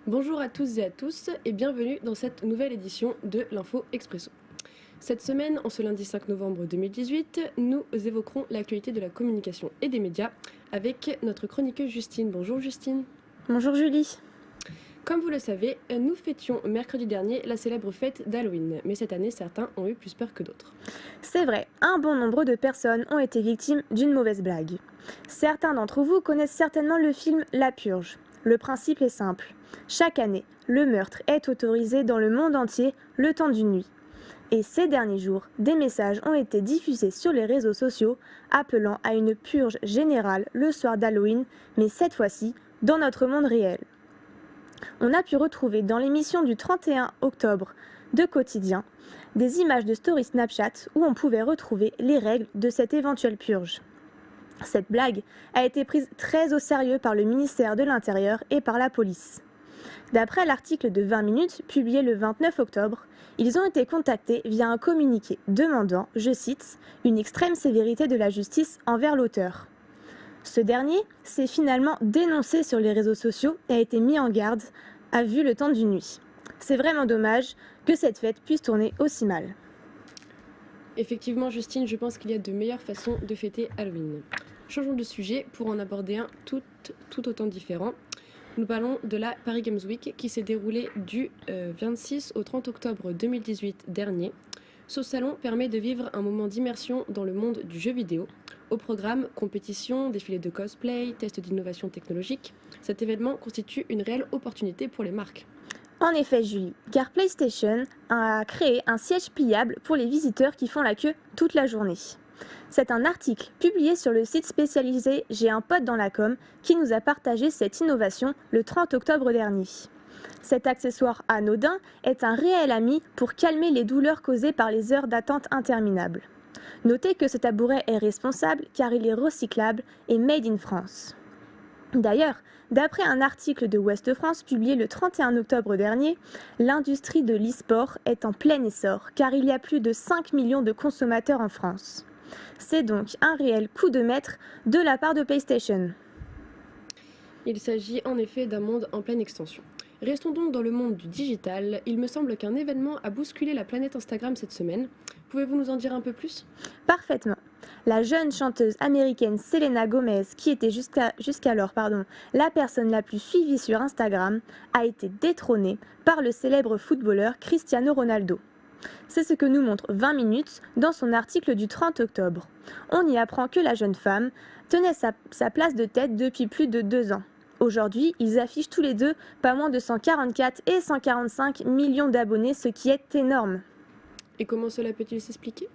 Bonjour à tous et à tous et bienvenue dans cette nouvelle édition de l'Info Expresso. Cette semaine, en ce lundi 5 novembre 2018, nous évoquerons l'actualité de la communication et des médias avec notre chroniqueuse Justine. Bonjour Justine. Bonjour Julie. Comme vous le savez, nous fêtions mercredi dernier la célèbre fête d'Halloween, mais cette année certains ont eu plus peur que d'autres. C'est vrai, un bon nombre de personnes ont été victimes d'une mauvaise blague. Certains d'entre vous connaissent certainement le film La Purge. Le principe est simple. Chaque année, le meurtre est autorisé dans le monde entier le temps d'une nuit. Et ces derniers jours, des messages ont été diffusés sur les réseaux sociaux appelant à une purge générale le soir d'Halloween, mais cette fois-ci dans notre monde réel. On a pu retrouver dans l'émission du 31 octobre de Quotidien des images de story Snapchat où on pouvait retrouver les règles de cette éventuelle purge. Cette blague a été prise très au sérieux par le ministère de l'Intérieur et par la police. D'après l'article de 20 minutes publié le 29 octobre, ils ont été contactés via un communiqué demandant, je cite, une extrême sévérité de la justice envers l'auteur. Ce dernier s'est finalement dénoncé sur les réseaux sociaux et a été mis en garde à vue le temps d'une nuit. C'est vraiment dommage que cette fête puisse tourner aussi mal. Effectivement Justine, je pense qu'il y a de meilleures façons de fêter Halloween. Changeons de sujet pour en aborder un tout autant différent. Nous parlons de la Paris Games Week qui s'est déroulée du 26 au 30 octobre 2018 dernier. Ce salon permet de vivre un moment d'immersion dans le monde du jeu vidéo. Au programme, compétition, défilé de cosplay, tests d'innovation technologique, cet événement constitue une réelle opportunité pour les marques. En effet, Julie, car PlayStation a créé un siège pliable pour les visiteurs qui font la queue toute la journée. C'est un article publié sur le site spécialisé J'ai un pote dans la com qui nous a partagé cette innovation le 30 octobre dernier. Cet accessoire anodin est un réel ami pour calmer les douleurs causées par les heures d'attente interminables. Notez que ce tabouret est responsable car il est recyclable et made in France. D'ailleurs, d'après un article de Ouest France publié le 31 octobre dernier, l'industrie de l'e-sport est en plein essor car il y a plus de 5 millions de consommateurs en France. C'est donc un réel coup de maître de la part de PlayStation. Il s'agit en effet d'un monde en pleine extension. Restons donc dans le monde du digital. Il me semble qu'un événement a bousculé la planète Instagram cette semaine. Pouvez-vous nous en dire un peu plus ? Parfaitement. La jeune chanteuse américaine Selena Gomez, qui était jusqu'alors la personne la plus suivie sur Instagram, a été détrônée par le célèbre footballeur Cristiano Ronaldo. C'est ce que nous montre 20 minutes dans son article du 30 octobre. On y apprend que la jeune femme tenait sa place de tête depuis plus de 2 ans. Aujourd'hui, ils affichent tous les deux pas moins de 144 et 145 millions d'abonnés, ce qui est énorme. Et comment cela peut-il s'expliquer ?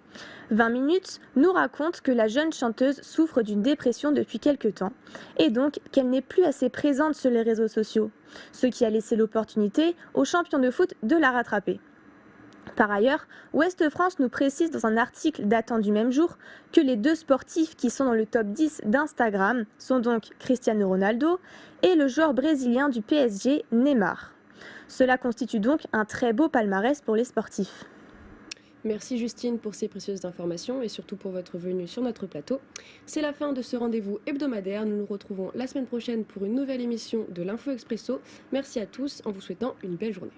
20 minutes nous raconte que la jeune chanteuse souffre d'une dépression depuis quelque temps et donc qu'elle n'est plus assez présente sur les réseaux sociaux, ce qui a laissé l'opportunité aux champions de foot de la rattraper. Par ailleurs, Ouest France nous précise dans un article datant du même jour que les 2 sportifs qui sont dans le top 10 d'Instagram sont donc Cristiano Ronaldo et le joueur brésilien du PSG Neymar. Cela constitue donc un très beau palmarès pour les sportifs. Merci Justine pour ces précieuses informations et surtout pour votre venue sur notre plateau. C'est la fin de ce rendez-vous hebdomadaire. Nous nous retrouvons la semaine prochaine pour une nouvelle émission de l'Info Expresso. Merci à tous en vous souhaitant une belle journée.